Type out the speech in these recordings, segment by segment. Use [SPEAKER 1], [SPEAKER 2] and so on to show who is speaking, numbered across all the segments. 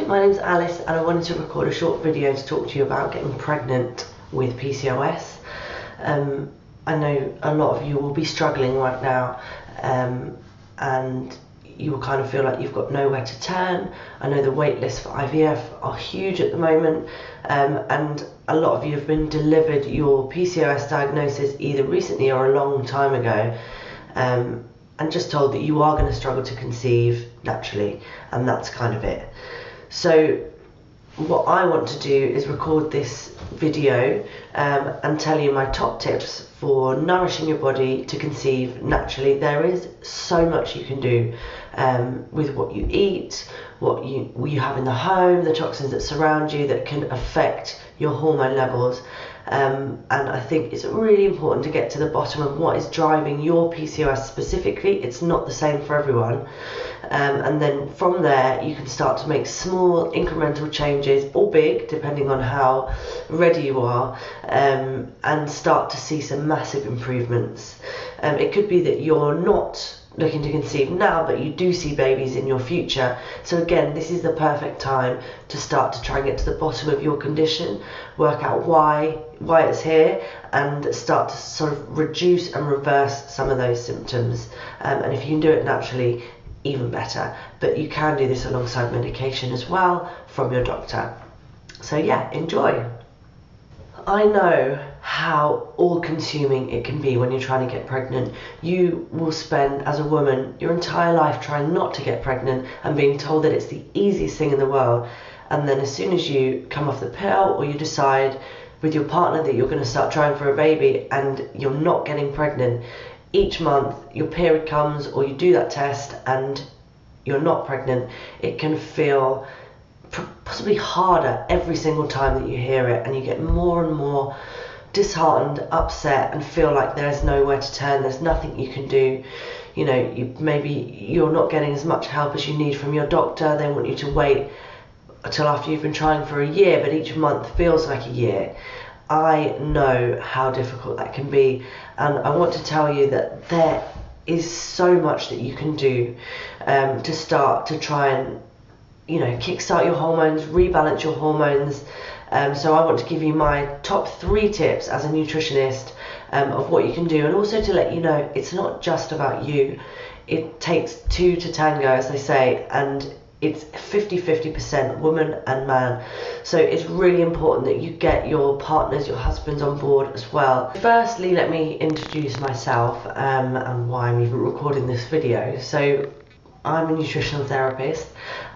[SPEAKER 1] Hi, my name's Alice and I wanted to record a short video to talk to you about getting pregnant with PCOS. I know a lot of you will be struggling right now and you will kind of feel like you've got nowhere to turn. I know the wait lists for IVF are huge at the moment, and a lot of you have been delivered your PCOS diagnosis either recently or a long time ago, and just told that you are going to struggle to conceive naturally, and that's kind of it. So what I want to do is record this video and tell you my top tips for nourishing your body to conceive naturally. There is so much you can do with what you eat, what you have in the home, the toxins that surround you that can affect your hormone levels. And I think it's really important to get to the bottom of what is driving your PCOS specifically. It's not the same for everyone. And then from there you can start to make small incremental changes, or big depending on how ready you are, and start to see some massive improvements. It could be that you're not looking to conceive now, but you do see babies in your future. So again, this is the perfect time to start to try and get to the bottom of your condition, work out why it's here, and start to sort of reduce and reverse some of those symptoms. And if you can do it naturally, even better. But you can do this alongside medication as well from your doctor. So yeah, enjoy. I know how all-consuming it can be when you're trying to get pregnant. You will spend, as a woman, your entire life trying not to get pregnant and being told that it's the easiest thing in the world. And then as soon as you come off the pill, or you decide with your partner that you're going to start trying for a baby and you're not getting pregnant, each month your period comes or you do that test and you're not pregnant, it can feel possibly harder every single time that you hear it, and you get more and more disheartened, upset, and feel like there's nowhere to turn, there's nothing you can do. You know, maybe you're not getting as much help as you need from your doctor. They want you to wait until after you've been trying for a year, but each month feels like a year. I know how difficult that can be, and I want to tell you that there is so much that you can do to start to try and, you know, kickstart your hormones, rebalance your hormones. So I want to give you my top 3 tips as a nutritionist of what you can do, and also to let you know it's not just about you. It takes 2 to tango, as they say, and it's 50-50% woman and man. So it's really important that you get your partners, your husbands on board as well. Firstly, let me introduce myself and why I'm even recording this video. So I'm a nutritional therapist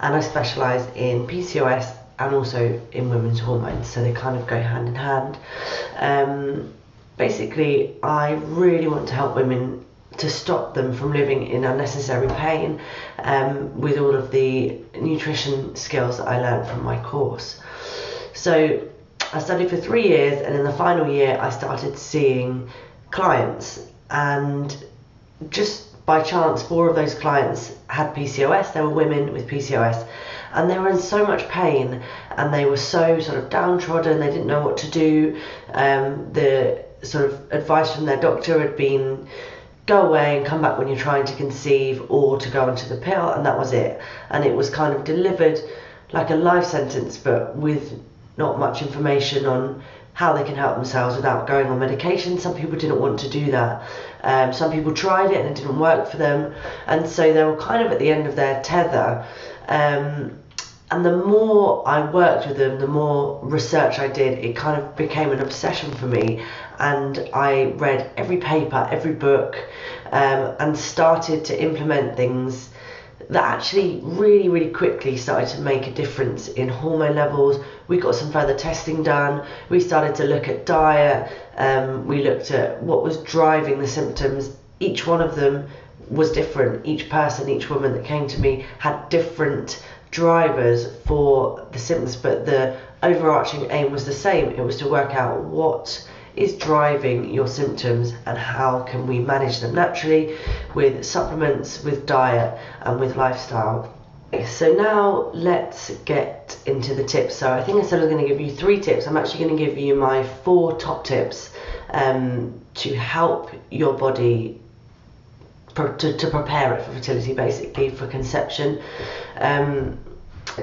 [SPEAKER 1] and I specialise in PCOS and also in women's hormones, so they kind of go hand in hand. Basically, I really want to help women to stop them from living in unnecessary pain with all of the nutrition skills that I learned from my course. So I studied for 3 years, and in the final year I started seeing clients, and just by chance 4 of those clients had PCOS. They were women with PCOS, and they were in so much pain and they were so sort of downtrodden, they didn't know what to do. The sort of advice from their doctor had been, go away and come back when you're trying to conceive, or to go onto the pill, and that was it. And it was kind of delivered like a life sentence, but with not much information on how they can help themselves without going on medication. Some people didn't want to do that. Some people tried it and it didn't work for them, and so they were kind of at the end of their tether. And the more I worked with them, the more research I did, it kind of became an obsession for me, and I read every paper, every book, and started to implement things that actually really quickly started to make a difference in hormone levels. We got some further testing done, we started to look at diet, we looked at what was driving the symptoms. Each one of them was different. Each person, each woman that came to me had different drivers for the symptoms, but the overarching aim was the same. It was to work out what is driving your symptoms and how can we manage them naturally with supplements, with diet, and with lifestyle. So now let's get into the tips. So I think instead of going to give you 3 tips, I'm actually going to give you my 4 top tips to help your body to prepare it for fertility, basically for conception.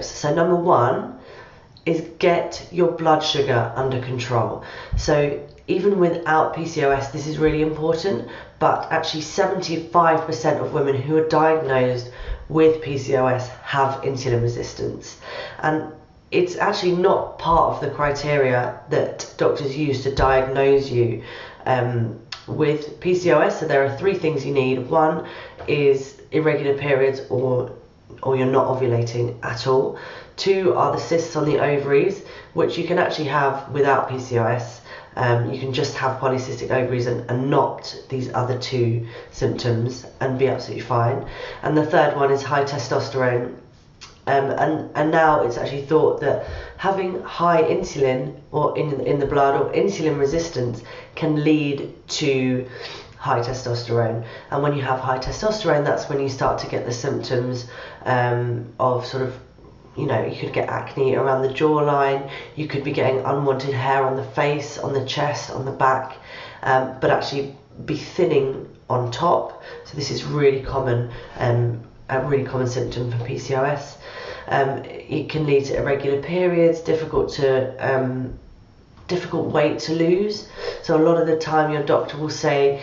[SPEAKER 1] So number one is get your blood sugar under control. So even without PCOS, this is really important, but actually 75% of women who are diagnosed with PCOS have insulin resistance. And it's actually not part of the criteria that doctors use to diagnose you with PCOS. So there are three things you need. One is irregular periods or you're not ovulating at all. Two are the cysts on the ovaries, which you can actually have without PCOS. You can just have polycystic ovaries and not these other two symptoms and be absolutely fine. And the third one is high testosterone. And now it's actually thought that having high insulin or in the blood or insulin resistance can lead to high testosterone. And when you have high testosterone, that's when you start to get the symptoms of sort of, you could get acne around the jawline, you could be getting unwanted hair on the face, on the chest, on the back, but actually be thinning on top. So this is really common, a really common symptom for PCOS. It can lead to irregular periods, difficult weight to lose. So a lot of the time your doctor will say,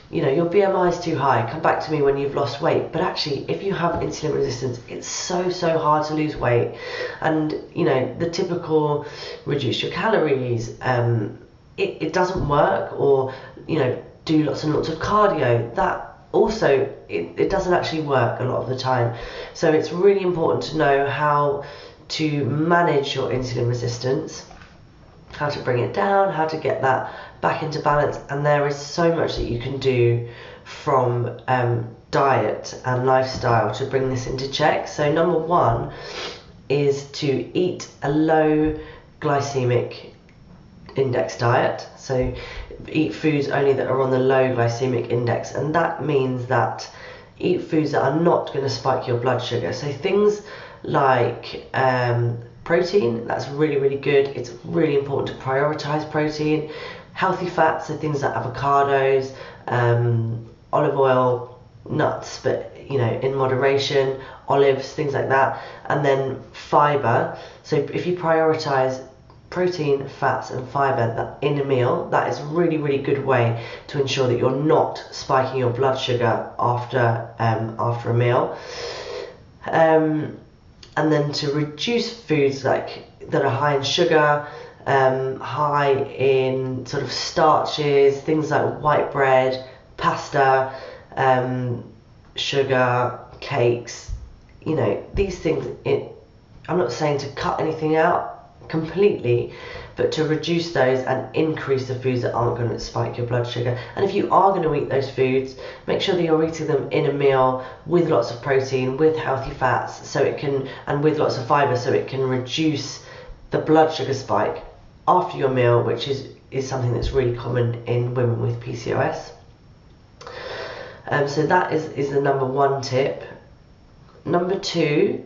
[SPEAKER 1] your BMI is too high, come back to me when you've lost weight. But actually, if you have insulin resistance, it's so hard to lose weight. And, the typical reduce your calories, it doesn't work. Or, do lots and lots of cardio. That also, it doesn't actually work a lot of the time. So it's really important to know how to manage your insulin resistance, how to bring it down, how to get that back into balance. And there is so much that you can do from diet and lifestyle to bring this into check. So number one is to eat a low glycemic index diet. So eat foods only that are on the low glycemic index, and that means that eat foods that are not going to spike your blood sugar. So things like protein, that's really good. It's really important to prioritize protein. Healthy fats, so things like avocados, olive oil, nuts, but in moderation, olives, things like that. And then fiber. So if you prioritize protein, fats and fiber in a meal, that is really good way to ensure that you're not spiking your blood sugar after a meal. And then to reduce foods that are high in sugar, high in sort of starches, things like white bread, pasta, sugar, cakes, these things. I'm not saying to cut anything out completely, but to reduce those and increase the foods that aren't going to spike your blood sugar. And if you are going to eat those foods, make sure that you're eating them in a meal with lots of protein, with healthy fats, and with lots of fiber, so it can reduce the blood sugar spike after your meal, which is something that's really common in women with PCOS. So that is the number one tip. Number two,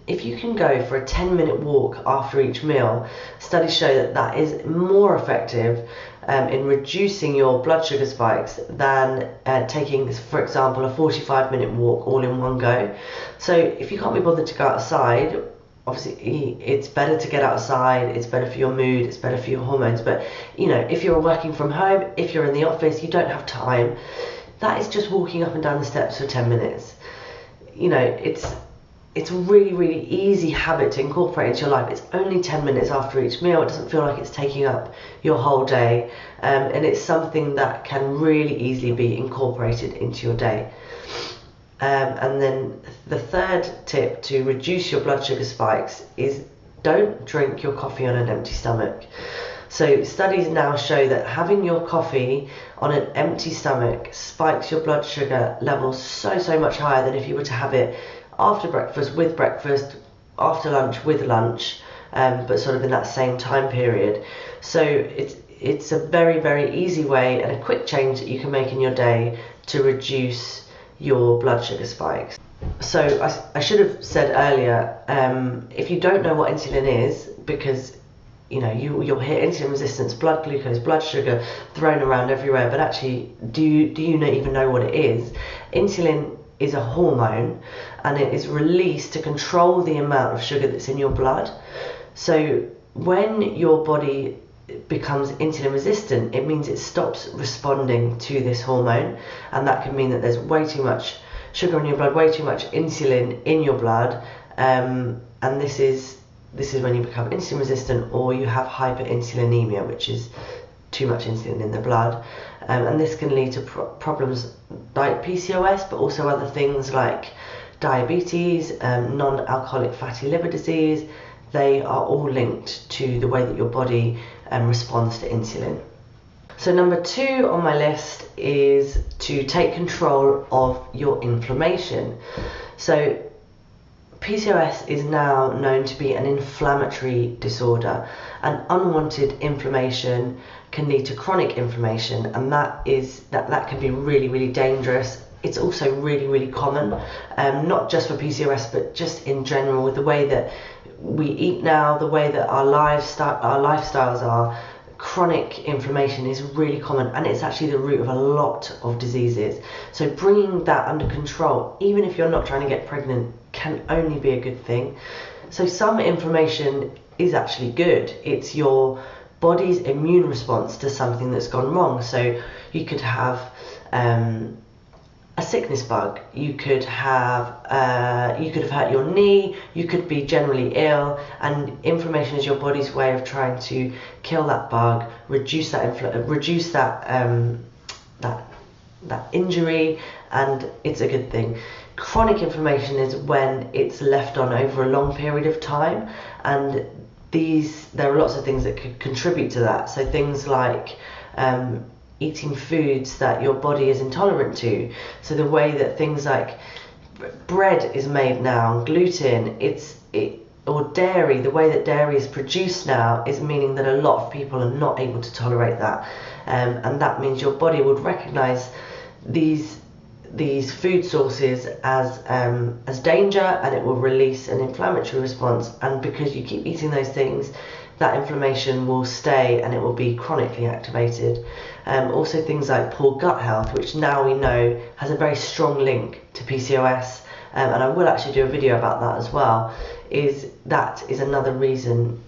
[SPEAKER 1] if you can go for a 10-minute walk after each meal, studies show that is more effective in reducing your blood sugar spikes than taking, for example, a 45-minute walk all in one go. So if you can't be bothered to go outside, obviously it's better to get outside, it's better for your mood, it's better for your hormones. But if you're working from home, if you're in the office, you don't have time, that is just walking up and down the steps for 10 minutes. It's a really easy habit to incorporate into your life. It's only 10 minutes after each meal. It doesn't feel like it's taking up your whole day, and it's something that can really easily be incorporated into your day. And then the third tip to reduce your blood sugar spikes is don't drink your coffee on an empty stomach. So studies now show that having your coffee on an empty stomach spikes your blood sugar levels so much higher than if you were to have it after breakfast, with breakfast, after lunch, with lunch, but sort of in that same time period. So it's a very easy way and a quick change that you can make in your day to reduce your blood sugar spikes. So I should have said earlier, if you don't know what insulin is, because you'll hear insulin resistance, blood glucose, blood sugar thrown around everywhere, but actually do you even know what it is? Insulin is a hormone, and it is released to control the amount of sugar that's in your blood. So when your body becomes insulin resistant, it means it stops responding to this hormone, and that can mean that there's way too much sugar in your blood, way too much insulin in your blood, and this is when you become insulin resistant, or you have hyperinsulinemia, which is too much insulin in the blood, and this can lead to problems like PCOS, but also other things like diabetes, non-alcoholic fatty liver disease. They are all linked to the way that your body responds to insulin. So number 2 on my list is to take control of your inflammation. So PCOS is now known to be an inflammatory disorder, and unwanted inflammation can lead to chronic inflammation, and that can be really dangerous. It's also really common, not just for PCOS, but just in general, with the way that we eat now, the way that our lifestyles are. Chronic inflammation is really common, and it's actually the root of a lot of diseases. So bringing that under control, even if you're not trying to get pregnant, can only be a good thing. So some inflammation is actually good. It's your body's immune response to something that's gone wrong. So you could have a sickness bug, you could have hurt your knee, you could be generally ill, and inflammation is your body's way of trying to kill that bug, reduce that injury, and it's a good thing. Chronic inflammation is when it's left on over a long period of time, and there are lots of things that could contribute to that. So things like eating foods that your body is intolerant to. So the way that things like bread is made now, gluten, or dairy, the way that dairy is produced now is meaning that a lot of people are not able to tolerate that, and that means your body would recognize these food sources as danger, and it will release an inflammatory response, and because you keep eating those things, that inflammation will stay and it will be chronically activated. Also things like poor gut health, which now we know has a very strong link to PCOS, and I will actually do a video about that as well, is another reason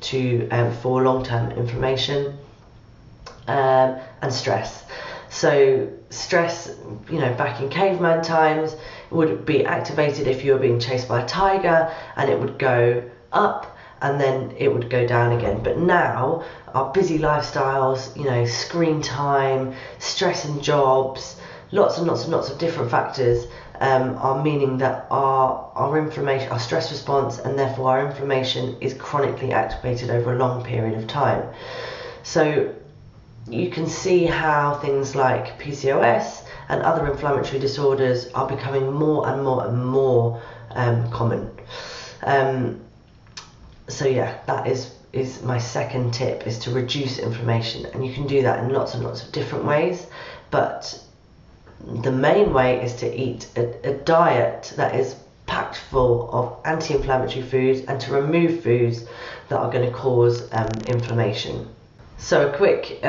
[SPEAKER 1] for long-term inflammation, and stress. So stress, back in caveman times, would be activated if you were being chased by a tiger, and it would go up and then it would go down again. But now our busy lifestyles, screen time, stress in jobs, lots and lots of different factors are meaning that our inflammation, our stress response, and therefore our inflammation is chronically activated over a long period of time. So you can see how things like PCOS and other inflammatory disorders are becoming more and more common. So yeah, that is my second tip, is to reduce inflammation, and you can do that in lots and lots of different ways, but the main way is to eat a diet that is packed full of anti-inflammatory foods, and to remove foods that are going to cause inflammation. So a quick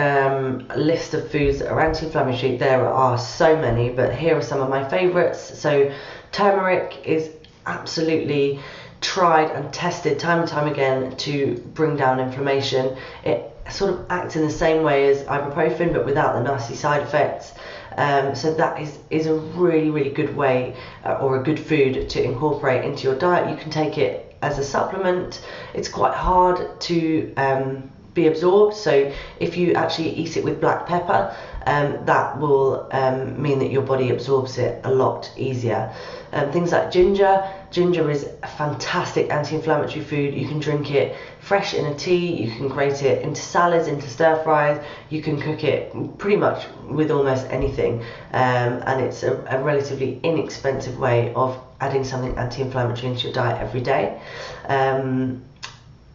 [SPEAKER 1] list of foods that are anti-inflammatory. There are so many, but here are some of my favourites. So turmeric is absolutely tried and tested time and time again to bring down inflammation. It sort of acts in the same way as ibuprofen, but without the nasty side effects. So that is a really good way, or a good food to incorporate into your diet. You can take it as a supplement. It's quite hard to be absorbed, so if you actually eat it with black pepper, that will mean that your body absorbs it a lot easier. Things like ginger is a fantastic anti-inflammatory food. You can drink it fresh in a tea, you can grate it into salads, into stir fries, you can cook it pretty much with almost anything, and it's a relatively inexpensive way of adding something anti-inflammatory into your diet every day.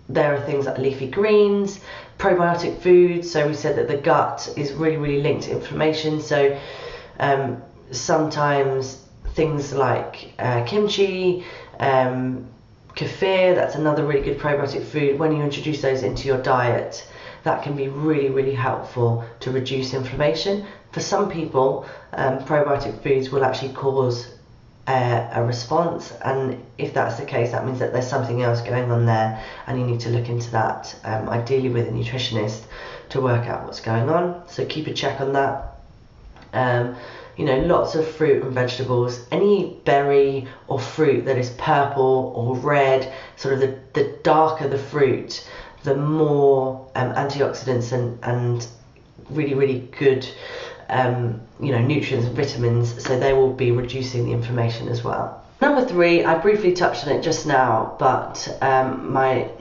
[SPEAKER 1] There are things like leafy greens, probiotic foods. So we said that the gut is really linked to inflammation. So sometimes things like kimchi, kefir, that's another really good probiotic food. When you introduce those into your diet, that can be really helpful to reduce inflammation. For some people, probiotic foods will actually cause a response, and if that's the case, that means that there's something else going on there, and you need to look into that, ideally with a nutritionist, to work out what's going on. So keep a check on that. You know, lots of fruit and vegetables. Any berry or fruit that is purple or red, sort of the darker the fruit, the more antioxidants and really, really good you know, nutrients and vitamins, so they will be reducing the inflammation as well. Number 3, I briefly touched on it just now, but my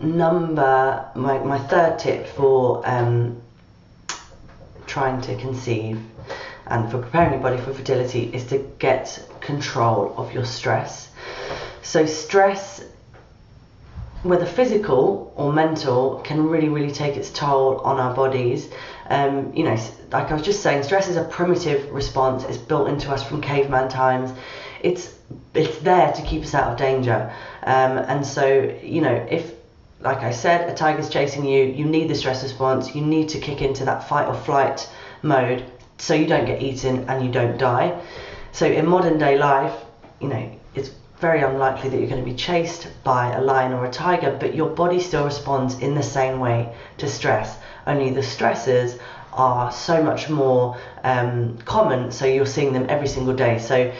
[SPEAKER 1] third tip for trying to conceive and for preparing your body for fertility is to get control of your stress. So stress, whether physical or mental, can really, really take its toll on our bodies. You know, like I was just saying, stress is a primitive response. It's built into us from caveman times. It's there to keep us out of danger. And so, you know, if, like I said, a tiger's chasing you, you need the stress response. You need to kick into that fight or flight mode so you don't get eaten and you don't die. So in modern day life, you know, it's very unlikely that you're going to be chased by a lion or a tiger, but your body still responds in the same way to stress, only the stresses are so much more common, so you're seeing them every single day. So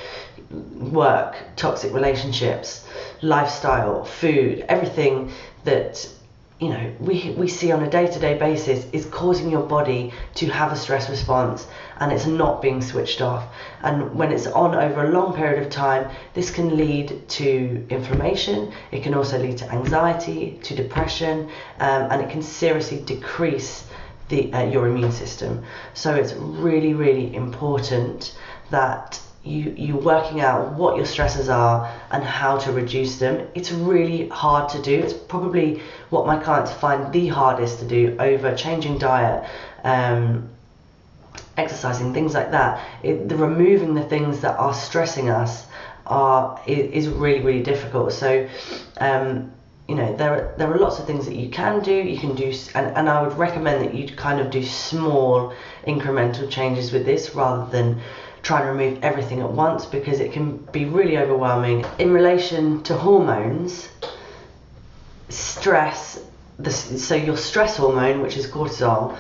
[SPEAKER 1] work, toxic relationships, lifestyle, food, everything that, you know, we see on a day-to-day basis is causing your body to have a stress response, and it's not being switched off. And when it's on over a long period of time, this can lead to inflammation. It can also lead to anxiety, to depression, and it can seriously decrease your immune system. So it's really, really important that you're working out what your stresses are and how to reduce them. It's really hard to do. It's probably what my clients find the hardest to do, over changing diet, exercising, things like that. The removing the things that are stressing us is really, really difficult. So you know, there are lots of things that you can do. You can do, and I would recommend that you kind of do small incremental changes with this rather than try and remove everything at once, because it can be really overwhelming. In relation to hormones, stress, so your stress hormone, which is cortisol,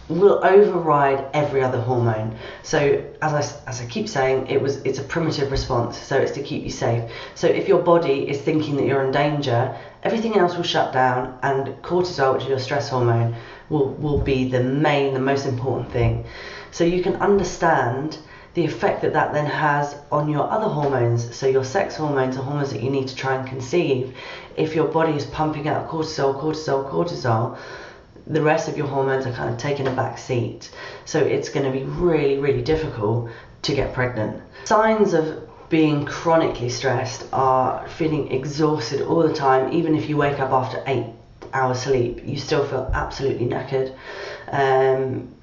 [SPEAKER 1] will override every other hormone. So as I keep saying, it's a primitive response, so it's to keep you safe. So if your body is thinking that you're in danger, everything else will shut down, and cortisol, which is your stress hormone, will be the most important thing. So you can understand the effect that then has on your other hormones, so your sex hormones are hormones that you need to try and conceive. If your body is pumping out cortisol, the rest of your hormones are kind of taking a back seat. So it's going to be really, really difficult to get pregnant. Signs of being chronically stressed are feeling exhausted all the time. Even if you wake up after 8 hours sleep, you still feel absolutely knackered.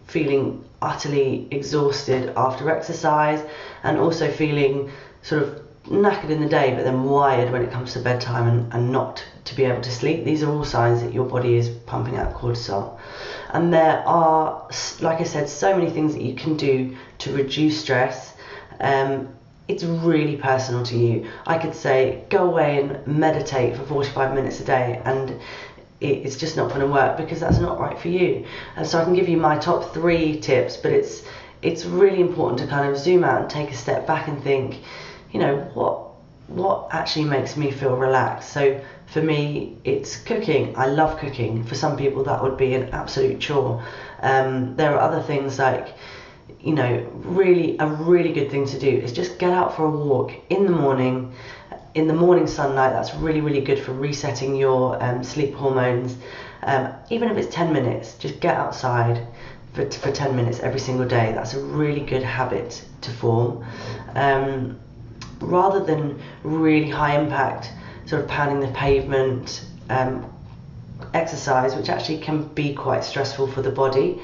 [SPEAKER 1] Feeling utterly exhausted after exercise, and also feeling sort of knackered in the day but then wired when it comes to bedtime and not to be able to sleep. These are all signs that your body is pumping out cortisol. And there are, like I said, so many things that you can do to reduce stress. It's really personal to you. I could say go away and meditate for 45 minutes a day, and it's just not going to work, because that's not right for you. And so I can give you my top 3 tips, but it's really important to kind of zoom out and take a step back and think, you know, what actually makes me feel relaxed. So for me, it's cooking. I love cooking. For some people that would be an absolute chore. There are other things like, you know, a really good thing to do is just get out for a walk in the morning. In the morning sunlight, that's really, really good for resetting your sleep hormones. Even if it's 10 minutes, just get outside for 10 minutes every single day. That's a really good habit to form. Rather than really high impact, sort of pounding the pavement exercise, which actually can be quite stressful for the body,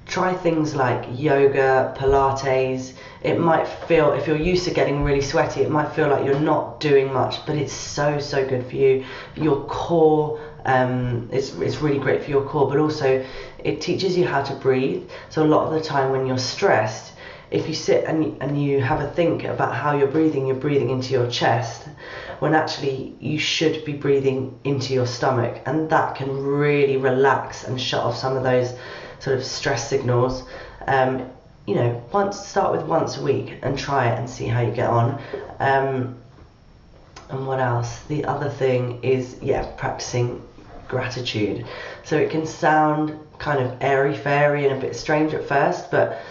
[SPEAKER 1] try things like yoga, Pilates. It might feel, if you're used to getting really sweaty, it might feel like you're not doing much, but it's so good for you. Your core, it's really great for your core, but also it teaches you how to breathe. So a lot of the time when you're stressed, if you sit and you have a think about how you're breathing into your chest, when actually you should be breathing into your stomach, and that can really relax and shut off some of those sort of stress signals. You know, start with once a week and try it and see how you get on. And what else? The other thing is, practicing gratitude. So it can sound kind of airy-fairy and a bit strange at first, but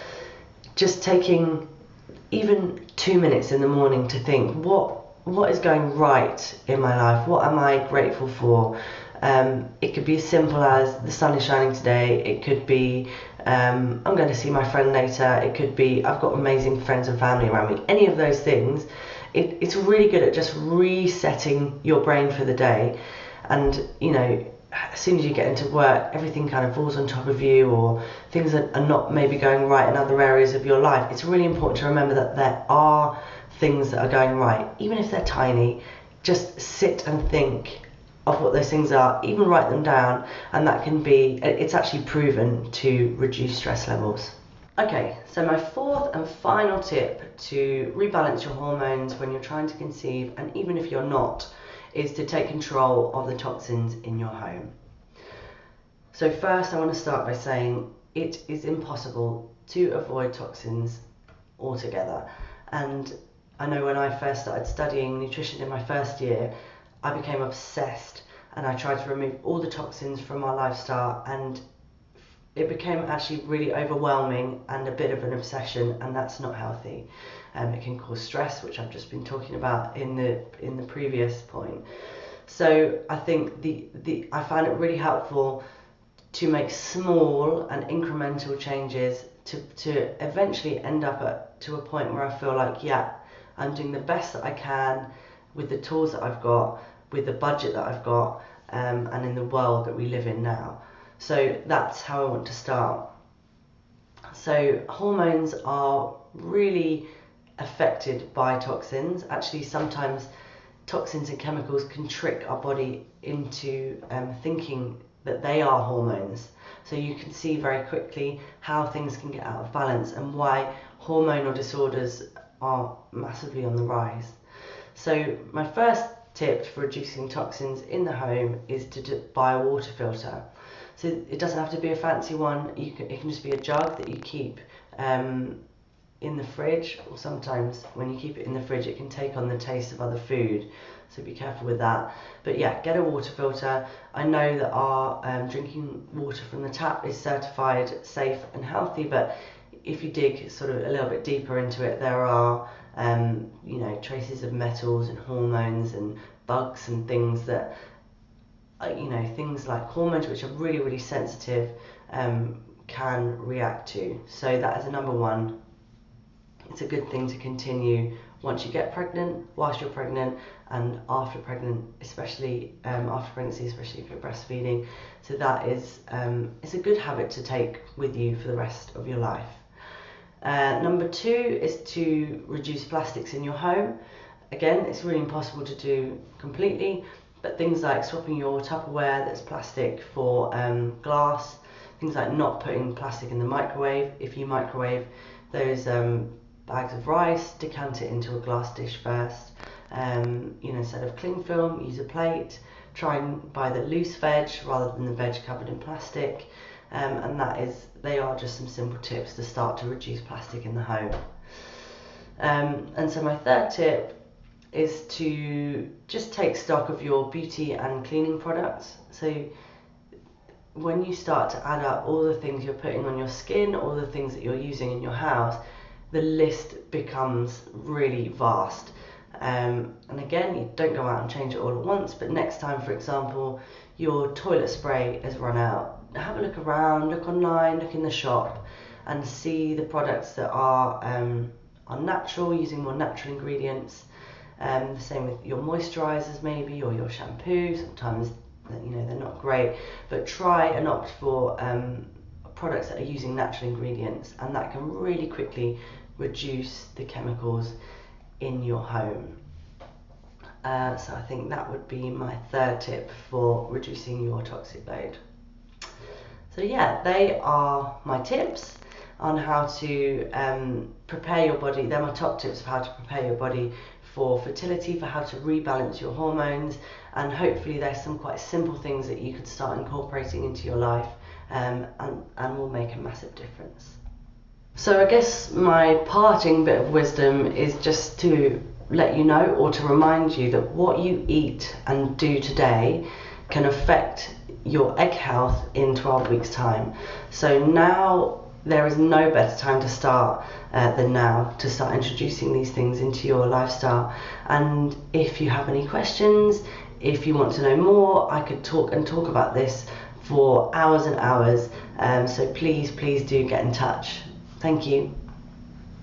[SPEAKER 1] just taking even 2 minutes in the morning to think, what is going right in my life? What am I grateful for? It could be as simple as the sun is shining today. It could be I'm going to see my friend later. It could be I've got amazing friends and family around me. Any of those things, it's really good at just resetting your brain for the day. And, you know, as soon as you get into work, everything kind of falls on top of you, or things are not maybe going right in other areas of your life. It's really important to remember that there are things that are going right, even if they're tiny. Just sit and think of what those things are, even write them down, and that can be, it's actually proven to reduce stress levels. Okay, so my fourth and final tip to rebalance your hormones when you're trying to conceive, and even if you're not, is to take control of the toxins in your home. So first I want to start by saying it is impossible to avoid toxins altogether. And I know when I first started studying nutrition in my first year, I became obsessed and I tried to remove all the toxins from our lifestyle, and it became actually really overwhelming and a bit of an obsession, and that's not healthy. It can cause stress, which I've just been talking about in the previous point. So I think I found it really helpful to make small and incremental changes to eventually end up to a point where I feel like, I'm doing the best that I can with the tools that I've got, with the budget that I've got, and in the world that we live in now. So that's how I want to start. So hormones are really affected by toxins. Actually, sometimes toxins and chemicals can trick our body into thinking that they are hormones. So you can see very quickly how things can get out of balance and why hormonal disorders are massively on the rise. So my first tip for reducing toxins in the home is to buy a water filter. So it doesn't have to be a fancy one. It can just be a jug that you keep in the fridge, or sometimes when you keep it in the fridge it can take on the taste of other food, so be careful with that. But get a water filter. I know that our drinking water from the tap is certified safe and healthy, but if you dig sort of a little bit deeper into it, there are traces of metals and hormones and bugs and things that things like hormones, which are really, really sensitive, can react to. So that is a number one. It's a good thing to continue once you get pregnant, whilst you're pregnant, and after pregnant, especially after pregnancy, especially if you're breastfeeding. So that is it's a good habit to take with you for the rest of your life. Number two is to reduce plastics in your home. Again, it's really impossible to do completely, but things like swapping your Tupperware that's plastic for glass, things like not putting plastic in the microwave. If you microwave those bags of rice, decant it into a glass dish first. Instead of cling film, use a plate. Try and buy the loose veg rather than the veg covered in plastic. And they are just some simple tips to start to reduce plastic in the home. And so my third tip is to just take stock of your beauty and cleaning products. So when you start to add up all the things you're putting on your skin, all the things that you're using in your house, the list becomes really vast. And again, you don't go out and change it all at once, but next time, for example, your toilet spray has run out, have a look around, look online, look in the shop, and see the products that are natural, using more natural ingredients. The same with your moisturizers maybe, or your shampoo. Sometimes they're not great, but try and opt for products that are using natural ingredients, and that can really quickly reduce the chemicals in your home. So I think that would be my third tip for reducing your toxic load. So they are my tips. on how to prepare your body. They're my top tips of how to prepare your body for fertility, for how to rebalance your hormones, and hopefully there's some quite simple things that you could start incorporating into your life and will make a massive difference. So I guess my parting bit of wisdom is just to let you know, or to remind you, that what you eat and do today can affect your egg health in 12 weeks time. So now there is no better time to start than now to start introducing these things into your lifestyle. And if you have any questions, if you want to know more, I could talk about this for hours and hours. So please do get in touch. Thank you.